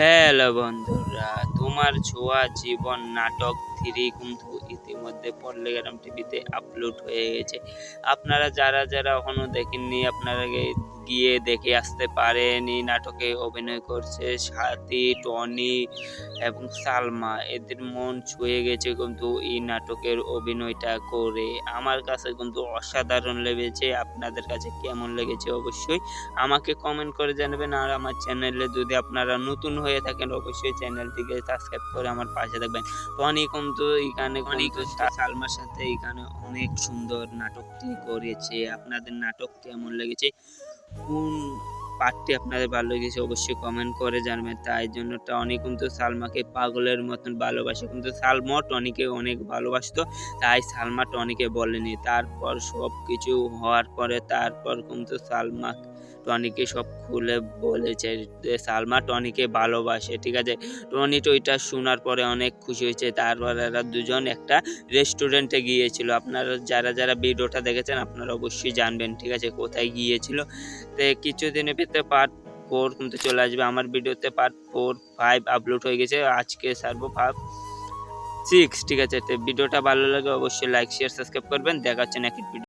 Hello বন্ধুরা, তোমার ছোঁয়া জীবন নাটক 3 কিন্তু ইতিমধ্যে পল্লীগ্রাম টিভিতে আপলোড হয়ে গেছে। আপনারা যারা এখনো দেখেননি আপনারা গিয়ে দেখে আসতে পারেন। এই নাটকে অভিনয় করছে স্বাতী, টনি এবং সালমা। এদের মন ছুঁয়ে গেছে কিন্তু এই নাটকের অভিনয়টা করে। আমার কাছে কিন্তু অসাধারণ লেগেছে। আপনাদের কাছে কেমন লেগেছে অবশ্যই আমাকে কমেন্ট করে জানাবেন। আর আমার চ্যানেলে যদি আপনারা নতুন হয়ে থাকেন অবশ্যই চ্যানেলটিকে সাবস্ক্রাইব করে আমার পাশে থাকবেন। টনি কিন্তু এখানে সালমার সাথে এখানে অনেক সুন্দর নাটকটি করেছে। আপনাদের নাটক কেমন লেগেছে, কোন পার্টটি আপনাদের ভালো লেগেছে অবশ্যই কমেন্ট করে জানাবেন। তাই জন্য টনি কিন্তু সালমাকে পাগলের মতন ভালোবাসে, কিন্তু সালমা টনিকে অনেক ভালোবাসতো, তাই সালমা টনিকে বলেনি। তারপর সব কিছু হওয়ার পরে তারপর কিন্তু সালমা টনিকে সব খুলে বলেছে যে সালমা টনিকে ভালোবাসে। ঠিক আছে, টনি তো এটা শোনার পরে অনেক খুশি হয়েছে। তারপর এরা দুজন একটা রেস্টুরেন্টে গিয়েছিল। আপনারা যারা ভিডিওটা দেখেছেন আপনারা অবশ্যই জানবেন ঠিক আছে কোথায় গিয়েছিল। তো কিছুদিনের ভিতরে পার্ট 4 কিন্তু চলে আসবে। আমার ভিডিওতে পার্ট 4, 5 আপলোড হয়ে গেছে। আজকে ছাড়বো 5, 6। ঠিক আছে, তো ভিডিওটা ভালো লাগে অবশ্যই লাইক, শেয়ার, সাবস্ক্রাইব করবেন। দেখা হচ্ছে নেক্সট ভিডিও।